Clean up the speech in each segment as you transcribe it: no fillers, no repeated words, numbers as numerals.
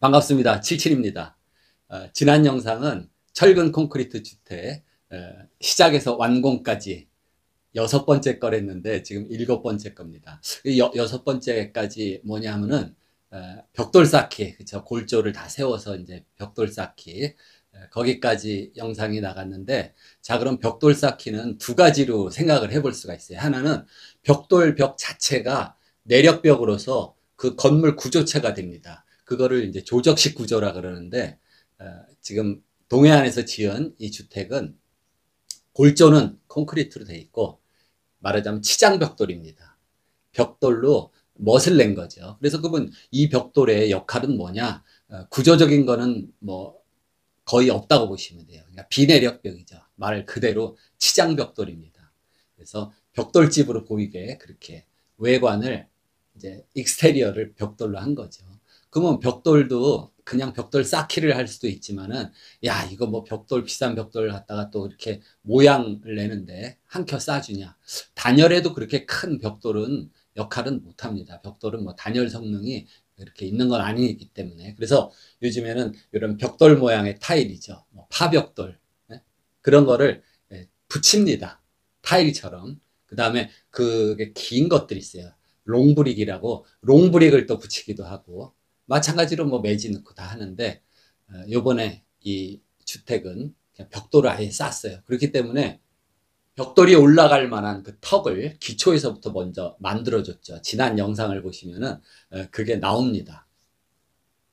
반갑습니다. 77입니다. 지난 영상은 철근 콘크리트 주택 시작에서 완공까지 6번째 걸 했는데 지금 7번째 겁니다. 여섯 번째까지 뭐냐면은 벽돌 쌓기, 그쵸? 골조를 다 세워서 이제 벽돌 쌓기, 거기까지 영상이 나갔는데, 자, 그럼 벽돌 쌓기는 두 가지로 생각을 해볼 수가 있어요. 하나는 벽돌 벽 자체가 내력벽으로서 그 건물 구조체가 됩니다. 그거를 이제 조적식 구조라 그러는데, 지금 동해안에서 지은 이 주택은 골조는 콘크리트로 돼 있고, 말하자면 치장벽돌입니다. 벽돌로 멋을 낸 거죠. 그래서 그분 이 벽돌의 역할은 뭐냐? 구조적인 거는 뭐 거의 없다고 보시면 돼요. 그러니까 비내력벽이죠. 말 그대로 치장벽돌입니다. 그래서 벽돌집으로 보이게 그렇게 외관을 이제 익스테리어를 벽돌로 한 거죠. 그러면 벽돌도 그냥 벽돌 쌓기를 할 수도 있지만은, 야, 이거 뭐 벽돌, 비싼 벽돌 갖다가 또 이렇게 모양을 내는데 한 켜 쌓아주냐. 단열에도 그렇게 큰 벽돌은 역할은 못 합니다. 벽돌은 뭐 단열 성능이 이렇게 있는 건 아니기 때문에. 그래서 요즘에는 이런 벽돌 모양의 타일이죠. 뭐 파벽돌. 네? 그런 거를 붙입니다. 타일처럼. 그 다음에 그게 긴 것들이 있어요. 롱브릭이라고, 롱브릭을 또 붙이기도 하고, 마찬가지로 뭐 매지 넣고 다 하는데, 요번에 이 주택은 그냥 벽돌을 아예 쌌어요. 그렇기 때문에 벽돌이 올라갈 만한 그 턱을 기초에서부터 먼저 만들어줬죠. 지난 영상을 보시면은 그게 나옵니다.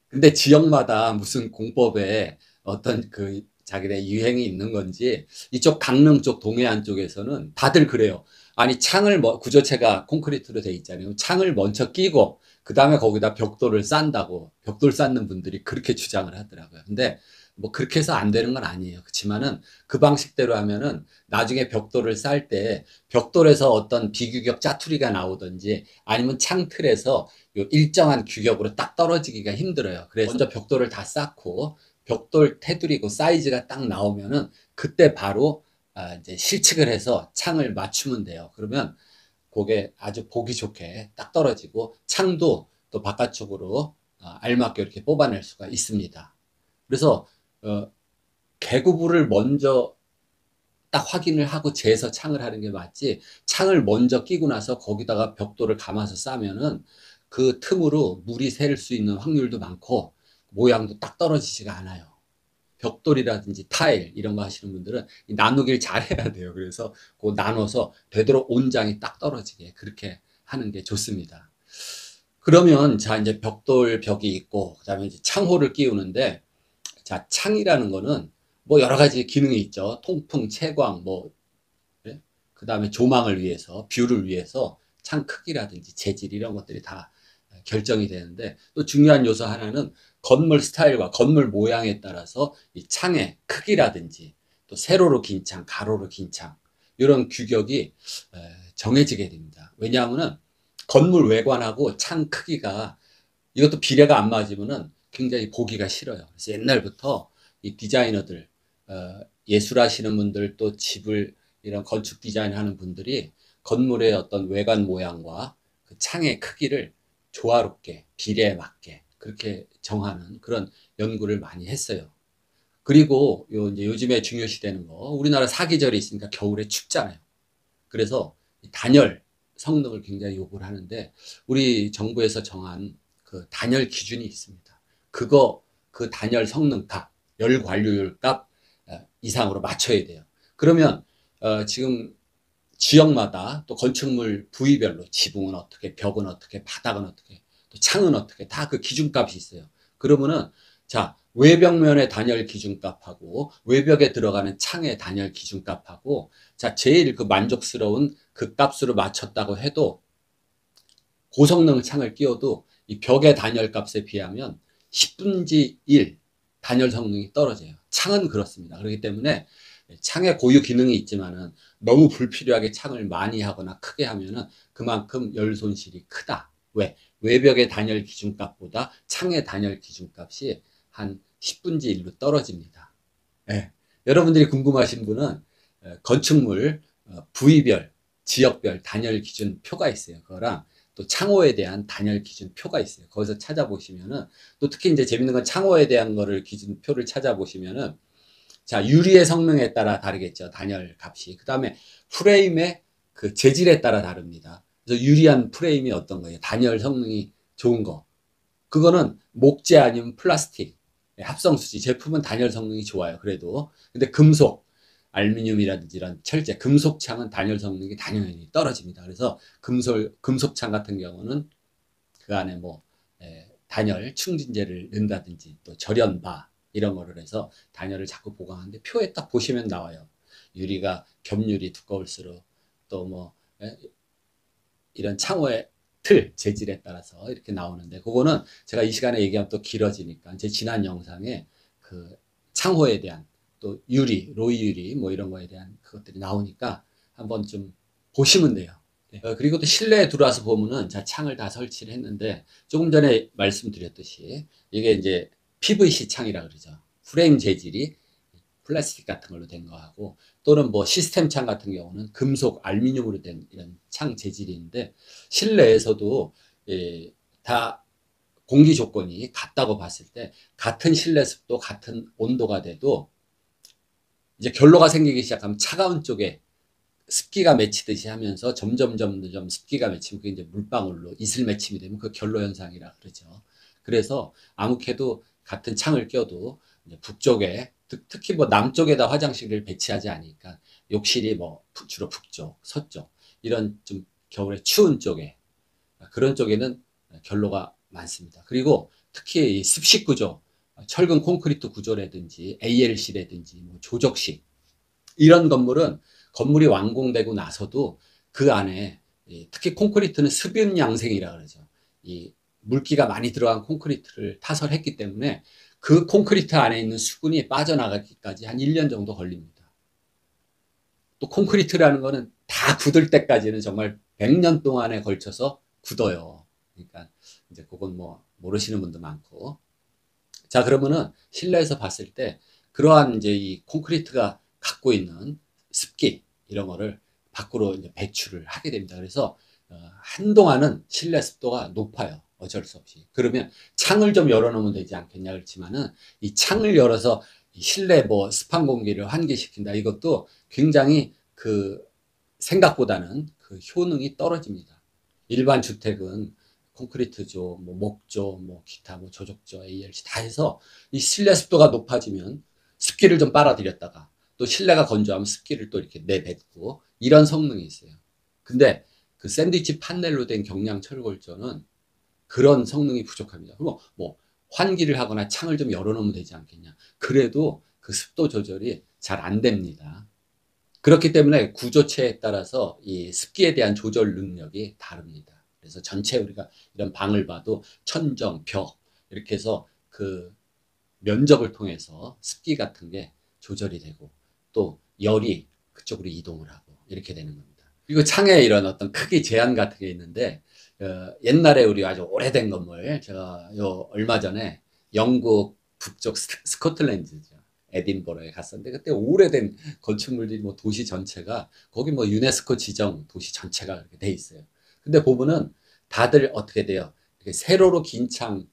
근데 지역마다 무슨 공법에 어떤 그 자기네 유행이 있는 건지, 이쪽 강릉 쪽 동해안 쪽에서는 다들 그래요. 아니, 창을 구조체가 콘크리트로 돼 있잖아요. 창을 먼저 끼고 그 다음에 거기다 벽돌을 싼다고, 벽돌 쌓는 분들이 그렇게 주장을 하더라고요. 근데 뭐 그렇게 해서 안 되는 건 아니에요. 그렇지만은 그 방식대로 하면은 나중에 벽돌을 쌀 때 벽돌에서 어떤 비규격 짜투리가 나오든지, 아니면 창틀에서 요 일정한 규격으로 딱 떨어지기가 힘들어요. 그래서 먼저 벽돌을 다 쌓고 벽돌 테두리고 사이즈가 딱 나오면은 그때 바로 이제 실측을 해서 창을 맞추면 돼요. 그러면 그게 아주 보기 좋게 딱 떨어지고, 창도 또 바깥쪽으로 알맞게 이렇게 뽑아낼 수가 있습니다. 그래서 개구부를 먼저 딱 확인을 하고 재서 창을 하는 게 맞지, 창을 먼저 끼고 나서 거기다가 벽돌을 감아서 싸면은 그 틈으로 물이 셀 수 있는 확률도 많고 모양도 딱 떨어지지가 않아요. 벽돌이라든지 타일 이런 거 하시는 분들은 나누기를 잘 해야 돼요. 그래서 그 나눠서 되도록 온장이 딱 떨어지게 그렇게 하는 게 좋습니다. 그러면 자, 이제 벽돌 벽이 있고 그다음에 이제 창호를 끼우는데, 자, 창이라는 거는 뭐 여러 가지 기능이 있죠. 통풍, 채광, 뭐, 예? 그 다음에 조망을 위해서, 뷰를 위해서 창 크기라든지 재질 이런 것들이 다 결정이 되는데, 또 중요한 요소 하나는 건물 스타일과 건물 모양에 따라서 이 창의 크기라든지, 또 세로로 긴 창, 가로로 긴 창, 이런 규격이 정해지게 됩니다. 왜냐하면은 건물 외관하고 창 크기가, 이것도 비례가 안 맞으면은 굉장히 보기가 싫어요. 그래서 옛날부터 이 디자이너들, 예술하시는 분들, 또 집을 이런 건축 디자인 하는 분들이 건물의 어떤 외관 모양과 그 창의 크기를 조화롭게 비례에 맞게 그렇게 정하는 그런 연구를 많이 했어요. 그리고 이제 요즘에 중요시되는 거, 우리나라 사계절이 있으니까 겨울에 춥잖아요. 그래서 단열 성능을 굉장히 요구를 하는데, 우리 정부에서 정한 그 단열 기준이 있습니다. 그 단열 성능 값, 열 관리율 값 이상으로 맞춰야 돼요. 그러면 지금 지역마다 또 건축물 부위별로 지붕은 어떻게, 벽은 어떻게, 바닥은 어떻게, 또 창은 어떻게, 다 그 기준값이 있어요. 그러면은 자, 외벽면의 단열 기준값하고 외벽에 들어가는 창의 단열 기준값하고, 자, 제일 그 만족스러운 그 값으로 맞췄다고 해도 고성능 창을 끼워도 이 벽의 단열 값에 비하면 10분의 1 단열 성능이 떨어져요. 창은 그렇습니다. 그렇기 때문에 창에 고유 기능이 있지만은 너무 불필요하게 창을 많이 하거나 크게 하면은 그만큼 열 손실이 크다. 왜? 외벽의 단열 기준값보다 창의 단열 기준값이 한 10분의 1로 떨어집니다. 네. 여러분들이 궁금하신 분은 건축물 부위별, 지역별 단열 기준 표가 있어요. 그거랑 또 창호에 대한 단열 기준표가 있어요. 거기서 찾아보시면은, 또 특히 이제 재밌는 건 창호에 대한 거를 기준표를 찾아보시면은, 자, 유리의 성능에 따라 다르겠죠. 단열 값이. 그 다음에 프레임의 그 재질에 따라 다릅니다. 그래서 유리한 프레임이 어떤 거예요? 단열 성능이 좋은 거. 그거는 목재 아니면 플라스틱, 합성수지. 제품은 단열 성능이 좋아요. 그래도. 근데 금속, 알루미늄이라든지 이런 철제, 금속창은 단열 성능이 당연히 떨어집니다. 그래서 금속창 같은 경우는 그 안에 뭐, 단열, 충진제를 넣는다든지 또 절연바, 이런 거를 해서 단열을 자꾸 보강하는데 표에 딱 보시면 나와요. 유리가 겸유리 두꺼울수록 또 뭐, 이런 창호의 틀, 재질에 따라서 이렇게 나오는데, 그거는 제가 이 시간에 얘기하면 또 길어지니까 제 지난 영상에 그 창호에 대한 또 유리, 로이 유리 뭐 이런 거에 대한 그것들이 나오니까 한번 좀 보시면 돼요. 그리고 또 실내에 들어와서 보면은, 자, 창을 다 설치를 했는데, 조금 전에 말씀드렸듯이 이게 이제 PVC 창이라 그러죠. 프레임 재질이 플라스틱 같은 걸로 된 거하고, 또는 뭐 시스템 창 같은 경우는 금속, 알루미늄으로 된 이런 창 재질인데, 실내에서도 다 공기 조건이 같다고 봤을 때, 같은 실내 습도, 같은 온도가 돼도 이제 결로가 생기기 시작하면 차가운 쪽에 습기가 맺히듯이 하면서 점점 습기가 맺히면 그게 이제 물방울로 이슬 맺힘이 되면 그 결로 현상이라 그러죠. 그래서 아무래도 같은 창을 껴도 이제 북쪽에, 특히 뭐 남쪽에다 화장실을 배치하지 않으니까 욕실이 뭐 주로 북쪽, 서쪽, 이런 좀 겨울에 추운 쪽에, 그런 쪽에는 결로가 많습니다. 그리고 특히 이 습식 구조, 철근 콘크리트 구조라든지 ALC라든지 뭐 조적식, 이런 건물이 완공되고 나서도 그 안에, 특히 콘크리트는 습윤 양생이라 그러죠. 이 물기가 많이 들어간 콘크리트를 타설했기 때문에 그 콘크리트 안에 있는 수분이 빠져나가기까지 한 1년 정도 걸립니다. 또 콘크리트라는 거는 다 굳을 때까지는 정말 100년 동안에 걸쳐서 굳어요. 그러니까 이제 그건 뭐 모르시는 분도 많고. 자, 그러면은 실내에서 봤을 때 그러한 이제 이 콘크리트가 갖고 있는 습기, 이런 거를 밖으로 이제 배출을 하게 됩니다. 그래서 한동안은 실내 습도가 높아요. 어쩔 수 없이. 그러면 창을 좀 열어놓으면 되지 않겠냐 그렇지만은, 이 창을 열어서 실내 뭐 습한 공기를 환기시킨다, 이것도 굉장히 그 생각보다는 그 효능이 떨어집니다. 일반 주택은 콘크리트조, 뭐 목조, 뭐 기타, 뭐 조적조, ALC 다 해서 이 실내 습도가 높아지면 습기를 좀 빨아들였다가, 또 실내가 건조하면 습기를 또 이렇게 내뱉고, 이런 성능이 있어요. 근데 그 샌드위치 판넬로 된 경량 철골조는 그런 성능이 부족합니다. 그럼 뭐 환기를 하거나 창을 좀 열어놓으면 되지 않겠냐. 그래도 그 습도 조절이 잘 안 됩니다. 그렇기 때문에 구조체에 따라서 이 습기에 대한 조절 능력이 다릅니다. 그래서 전체 우리가 이런 방을 봐도 천정, 벽, 이렇게 해서 그 면적을 통해서 습기 같은 게 조절이 되고, 또 열이 그쪽으로 이동을 하고, 이렇게 되는 겁니다. 그리고 창에 이런 어떤 크기 제한 같은 게 있는데, 옛날에 우리 아주 오래된 건물, 제가 얼마 전에 영국 북쪽 스코틀랜드죠. 에딘버러에 갔었는데, 그때 오래된 건축물들이 뭐 도시 전체가, 거기 뭐 유네스코 지정 도시 전체가 이렇게 돼 있어요. 근데 보면은 다들 어떻게 돼요? 이렇게 세로로 긴 창이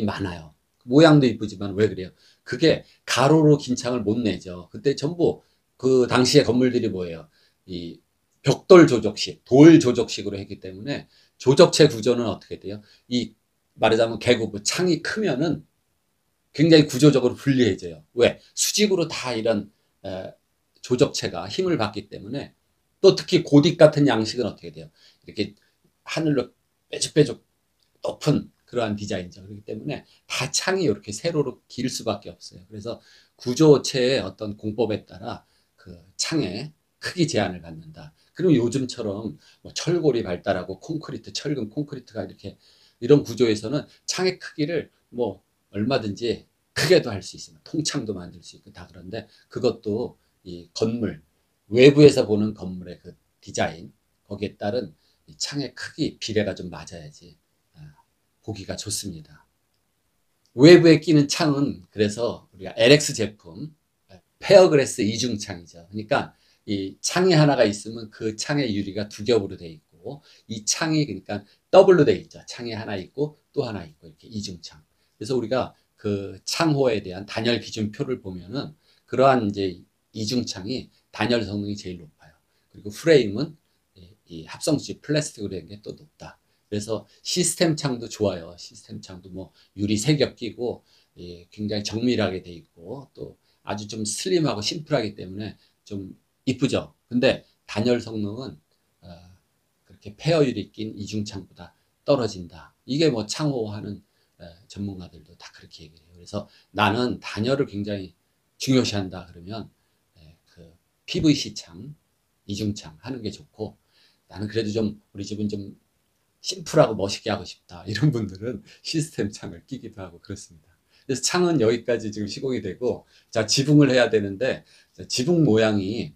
많아요. 모양도 이쁘지만 왜 그래요? 그게 가로로 긴 창을 못 내죠. 그때 전부 그 당시의 건물들이 뭐예요? 이 벽돌 조적식, 돌 조적식으로 했기 때문에 조적체 구조는 어떻게 돼요? 이 말하자면 계곡, 창이 크면은 굉장히 구조적으로 불리해져요. 왜? 수직으로 다 이런 조적체가 힘을 받기 때문에. 또 특히 고딕 같은 양식은 어떻게 돼요? 이렇게 하늘로 빼죽빼죽 높은 그러한 디자인이죠. 그렇기 때문에 다 창이 이렇게 세로로 길 수밖에 없어요. 그래서 구조체의 어떤 공법에 따라 그 창의 크기 제한을 갖는다. 그리고 요즘처럼 뭐 철골이 발달하고 콘크리트, 철근 콘크리트가 이렇게 이런 구조에서는 창의 크기를 뭐 얼마든지 크게도 할 수 있습니다. 통창도 만들 수 있고 다. 그런데 그것도 이 건물, 외부에서 보는 건물의 그 디자인, 거기에 따른 이 창의 크기 비례가 좀 맞아야지 보기가 좋습니다. 외부에 끼는 창은 그래서 우리가 LX 제품, 페어그래스 이중창이죠. 그러니까 이 창이 하나가 있으면 그 창의 유리가 두 겹으로 돼 있고, 있고, 이 창이 그러니까 더블로 돼 있죠. 창이 하나 있고 또 하나 있고 이렇게 이중창. 그래서 우리가 그 창호에 대한 단열 기준표를 보면은 그러한 이제 이중창이 단열 성능이 제일 높아요. 그리고 프레임은 이 합성지 플라스틱으로 된 게 또 높다. 그래서 시스템 창도 좋아요. 시스템 창도 뭐 유리 세겹 끼고 굉장히 정밀하게 돼 있고 또 아주 좀 슬림하고 심플하기 때문에 좀 이쁘죠. 근데 단열 성능은 그렇게 페어율이 낀 이중창보다 떨어진다. 이게 뭐 창호하는 전문가들도 다 그렇게 얘기해요. 그래서 나는 단열을 굉장히 중요시한다 그러면 그 PVC 창, 이중창 하는 게 좋고, 나는 그래도 좀 우리 집은 좀 심플하고 멋있게 하고 싶다 이런 분들은 시스템 창을 끼기도 하고 그렇습니다. 그래서 창은 여기까지 지금 시공이 되고, 자, 지붕을 해야 되는데, 지붕 모양이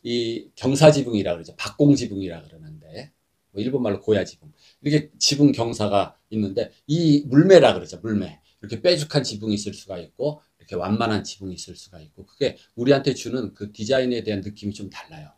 이 경사지붕이라 그러죠. 박공지붕이라 그러는데, 뭐 일본말로 고야지붕. 이렇게 지붕 경사가 있는데, 이 물매라 그러죠. 물매. 이렇게 뾰족한 지붕이 있을 수가 있고, 이렇게 완만한 지붕이 있을 수가 있고, 그게 우리한테 주는 그 디자인에 대한 느낌이 좀 달라요.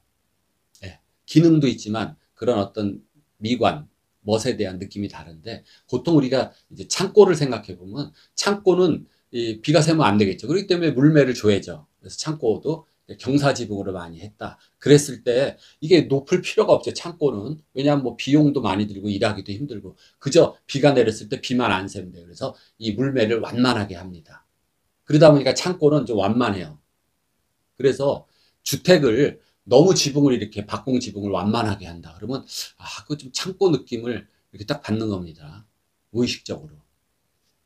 예. 기능도 있지만, 그런 어떤 미관, 멋에 대한 느낌이 다른데, 보통 우리가 이제 창고를 생각해 보면, 창고는 이 비가 새면 안 되겠죠. 그렇기 때문에 물매를 줘야죠. 그래서 창고도 경사지붕으로 많이 했다. 그랬을 때 이게 높을 필요가 없죠. 창고는. 왜냐하면 뭐 비용도 많이 들고 일하기도 힘들고 그저 비가 내렸을 때 비만 안 새면 돼요. 그래서 이 물매를 완만하게 합니다. 그러다 보니까 창고는 좀 완만해요. 그래서 주택을 너무 지붕을 이렇게 박공 지붕을 완만하게 한다. 그러면 그 좀 창고 느낌을 이렇게 딱 받는 겁니다. 무의식적으로.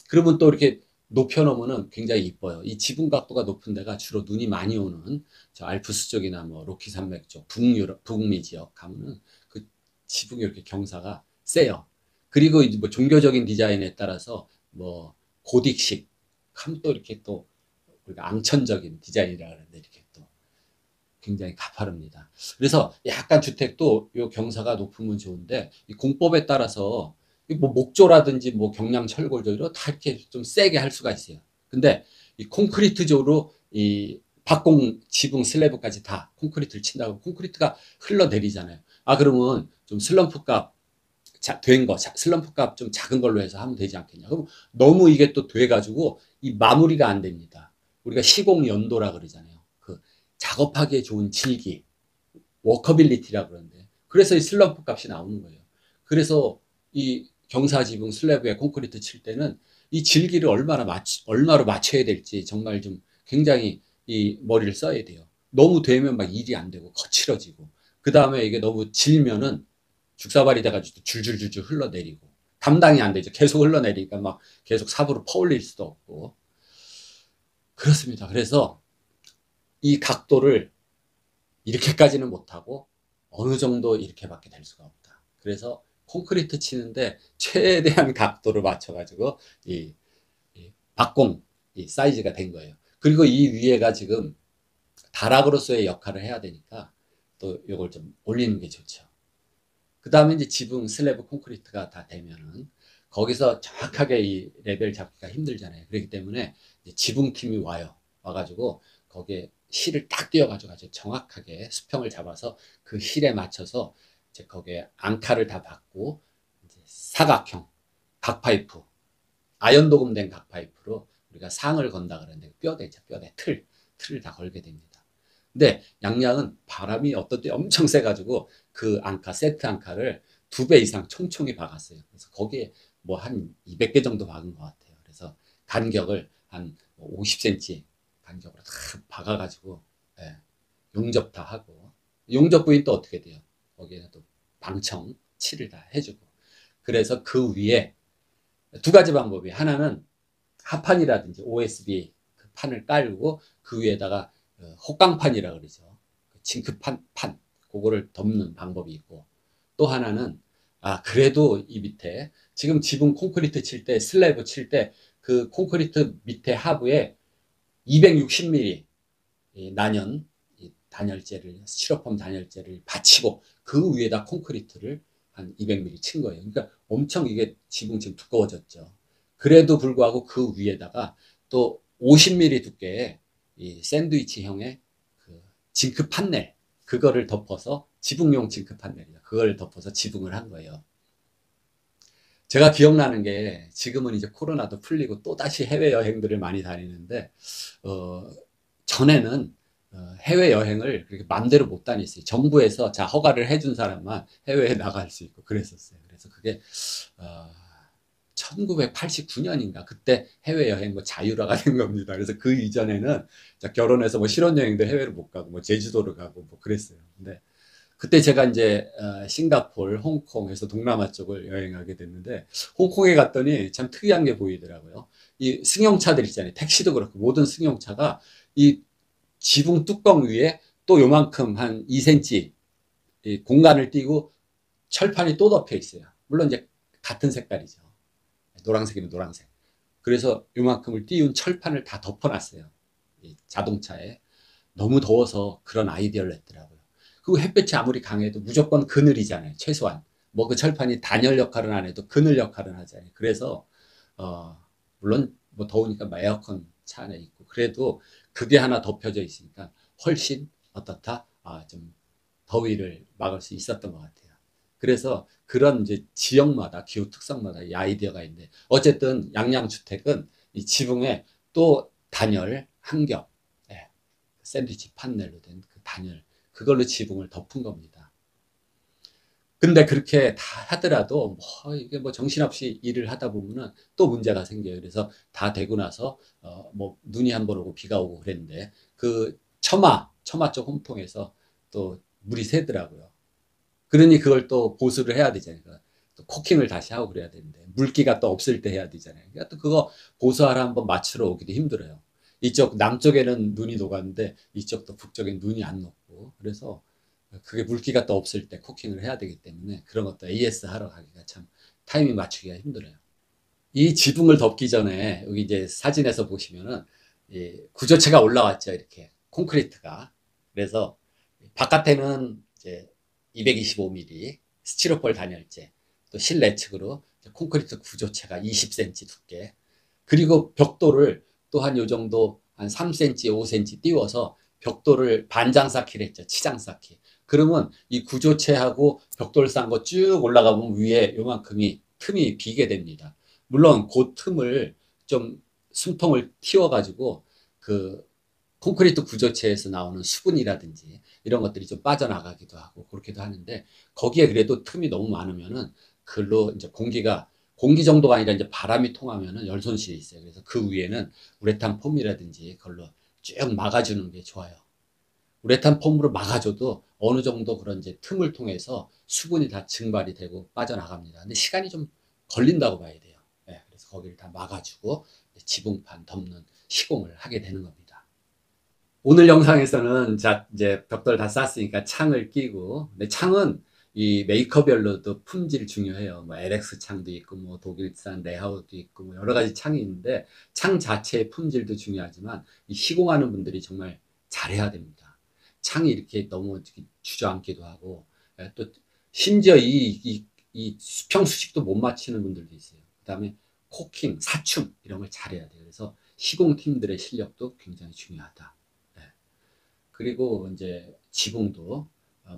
그러면 또 이렇게 높여놓으면 굉장히 이뻐요. 이 지붕 각도가 높은 데가 주로 눈이 많이 오는 저 알프스 쪽이나 뭐 로키 산맥 쪽, 북유럽, 북미 지역 가면은 그 지붕이 이렇게 경사가 세요. 그리고 이제 뭐 종교적인 디자인에 따라서 뭐 고딕식 하면 또 이렇게 또 우리가 앙천적인 디자인이라 그러는데 이렇게 또 굉장히 가파릅니다. 그래서 약간 주택도 요 경사가 높으면 좋은데 이 공법에 따라서 뭐 목조라든지 뭐 경량 철골조로 다 이렇게 좀 세게 할 수가 있어요. 근데 이 콘크리트조로 이 박공 지붕 슬래브까지 다 콘크리트를 친다고 콘크리트가 흘러내리잖아요. 그러면 좀 슬럼프 값 된 거, 슬럼프 값 좀 작은 걸로 해서 하면 되지 않겠냐. 그럼 너무 이게 또 돼가지고 이 마무리가 안 됩니다. 우리가 시공 연도라 그러잖아요. 그 작업하기에 좋은 질기, 워커빌리티라 그러는데 그래서 이 슬럼프 값이 나오는 거예요. 그래서 이 경사지붕 슬래브에 콘크리트 칠 때는 이 질기를 얼마로 맞춰야 될지 정말 좀 굉장히 이 머리를 써야 돼요. 너무 되면 막 일이 안 되고 거칠어지고 그 다음에 이게 너무 질면은 죽사발이 돼가지고 줄줄줄줄 흘러내리고 감당이 안 되죠. 계속 흘러내리니까 막 계속 삽으로 퍼올릴 수도 없고 그렇습니다. 그래서 이 각도를 이렇게까지는 못하고 어느 정도 이렇게밖에 될 수가 없다. 그래서 콘크리트 치는데 최대한 각도를 맞춰가지고 이 박공 이 사이즈가 된 거예요. 그리고 이 위에가 지금 다락으로서의 역할을 해야 되니까 또 이걸 좀 올리는 게 좋죠. 그 다음에 이제 지붕 슬래브 콘크리트가 다 되면은 거기서 정확하게 이 레벨 잡기가 힘들잖아요. 그렇기 때문에 이제 지붕팀이 와요. 와가지고 거기에 실을 딱 띄워가지고 아주 정확하게 수평을 잡아서 그 실에 맞춰서 이제 거기에 앙카를 다 받고 이제 사각형 각파이프 아연 도금된 각파이프로 우리가 상을 건다 그러는데 뼈대죠. 뼈대 틀을 다 걸게 됩니다. 근데 양양은 바람이 어떤 때 엄청 세가지고 그 앙카 세트 앙카를 2배 이상 총총히 박았어요. 그래서 거기에 뭐 한 200개 정도 박은 것 같아요. 그래서 간격을 한 50cm 간격으로 다 박아가지고 용접 다 하고 용접 부위는 또 어떻게 돼요? 거기에는 또 방청 칠을 다 해주고 그래서 그 위에 두 가지 방법이 하나는 하판이라든지 OSB 그 판을 깔고 그 위에다가 혹강판이라 그러죠. 징크판 그거를 덮는 방법이 있고 또 하나는 그래도 이 밑에 지금 지붕 콘크리트 칠 때 슬래브 칠 때 그 콘크리트 밑에 하부에 260mm 난연 단열재를 스티로폼 단열재를 받치고 그 위에다 콘크리트를 한 200mm 친 거예요. 그러니까 엄청 이게 지붕 지금 두꺼워졌죠. 그래도 불구하고 그 위에다가 또 50mm 두께의 이 샌드위치형의 그 징크 판넬 그거를 덮어서 지붕용 징크 판넬이죠. 그걸 덮어서 지붕을 한 거예요. 제가 기억나는 게 지금은 이제 코로나도 풀리고 또다시 해외여행들을 많이 다니는데 전에는 해외여행을 그렇게 마음대로 못 다녔어요. 정부에서 자 허가를 해준 사람만 해외에 나갈 수 있고 그랬었어요. 그래서 그게 1989년인가 그때 해외여행 뭐 자유화가 된 겁니다. 그래서 그 이전에는 결혼해서 뭐 신혼여행도 해외로 못 가고 뭐 제주도를 가고 뭐 그랬어요. 근데 그때 제가 이제 싱가포르, 홍콩에서 동남아 쪽을 여행하게 됐는데 홍콩에 갔더니 참 특이한 게 보이더라고요. 이 승용차들 있잖아요. 택시도 그렇고 모든 승용차가 이 지붕 뚜껑 위에 또 요만큼 한 2cm 이 공간을 띄고 철판이 또 덮여 있어요. 물론 이제 같은 색깔이죠. 노란색이면 노란색. 그래서 요만큼을 띄운 철판을 다 덮어놨어요. 이 자동차에. 너무 더워서 그런 아이디어를 냈더라고요. 그 햇볕이 아무리 강해도 무조건 그늘이잖아요. 최소한. 뭐 그 철판이 단열 역할은 안 해도 그늘 역할은 하잖아요. 그래서 물론 뭐 더우니까 뭐 에어컨 차 안에 있고 그래도 그게 하나 덮여져 있으니까 훨씬 어떻다? 좀 더위를 막을 수 있었던 것 같아요. 그래서 그런 이제 지역마다 기후 특성마다 이 아이디어가 있는데 어쨌든 양양주택은 이 지붕에 또 단열 한 겹, 예, 샌드위치 판넬로 된 그 단열 그걸로 지붕을 덮은 겁니다. 근데 그렇게 다 하더라도 이게 뭐 정신없이 일을 하다 보면은 또 문제가 생겨요. 그래서 다 되고 나서 뭐 눈이 한 번 오고 비가 오고 그랬는데 그 처마 쪽 홈통에서 또 물이 새더라고요. 그러니 그걸 또 보수를 해야 되잖아요. 또 코킹을 다시 하고 그래야 되는데 물기가 또 없을 때 해야 되잖아요. 그러니까 또 그거 보수하러 한번 맞추러 오기도 힘들어요. 이쪽 남쪽에는 눈이 녹았는데 이쪽도 북쪽엔 눈이 안 녹고 그래서 그게 물기가 또 없을 때 코킹을 해야 되기 때문에 그런 것도 AS 하러 가기가 참 타이밍 맞추기가 힘들어요. 이 지붕을 덮기 전에 여기 이제 사진에서 보시면은 이 구조체가 올라왔죠. 이렇게 콘크리트가. 그래서 바깥에는 이제 225mm 스티로폴 단열재, 또 실내 측으로 콘크리트 구조체가 20cm 두께, 그리고 벽돌을 또 한 요 정도 한 3cm, 5cm 띄워서 벽돌을 반장 쌓기를 했죠. 치장 쌓기. 그러면 이 구조체하고 벽돌 쌓은 거 쭉 올라가면 위에 요만큼이 틈이 비게 됩니다. 물론 그 틈을 좀 숨통을 틔워가지고 그 콘크리트 구조체에서 나오는 수분이라든지 이런 것들이 좀 빠져나가기도 하고 그렇기도 하는데 거기에 그래도 틈이 너무 많으면은 그걸로 이제 공기 정도가 아니라 이제 바람이 통하면은 열 손실이 있어요. 그래서 그 위에는 우레탄 폼이라든지 그걸로 쭉 막아주는 게 좋아요. 우레탄 폼으로 막아줘도 어느 정도 그런 이제 틈을 통해서 수분이 다 증발이 되고 빠져나갑니다. 근데 시간이 좀 걸린다고 봐야 돼요. 네, 그래서 거기를 다 막아주고 지붕판 덮는 시공을 하게 되는 겁니다. 오늘 영상에서는 자 이제 벽돌 다 쌌으니까 창을 끼고, 근데 창은 이 메이커별로도 품질 중요해요. 뭐 LX 창도 있고 뭐 독일산 레하우도 있고 뭐 여러 가지 창이 있는데 창 자체의 품질도 중요하지만 이 시공하는 분들이 정말 잘해야 됩니다. 창이 이렇게 너무 주저앉기도 하고 또 심지어 이 수평 수직도 못 맞추는 분들도 있어요. 그다음에 코킹, 사춤 이런 걸 잘해야 돼요. 그래서 시공팀들의 실력도 굉장히 중요하다. 그리고 이제 지붕도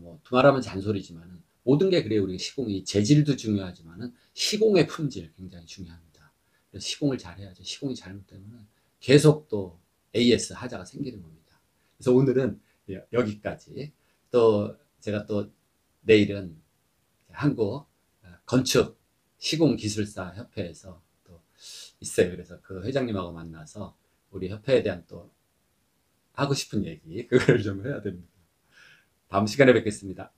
뭐 두말하면 잔소리지만은 모든 게 그래요. 우리 시공이 재질도 중요하지만은 시공의 품질 굉장히 중요합니다. 그래서 시공을 잘해야죠. 시공이 잘못되면은 계속 또 AS 하자가 생기는 겁니다. 그래서 오늘은 여기까지. 또 제가 또 내일은 한국 건축 시공기술사 협회에서 또 있어요. 그래서 그 회장님하고 만나서 우리 협회에 대한 또 하고 싶은 얘기 그걸 좀 해야 됩니다. 다음 시간에 뵙겠습니다.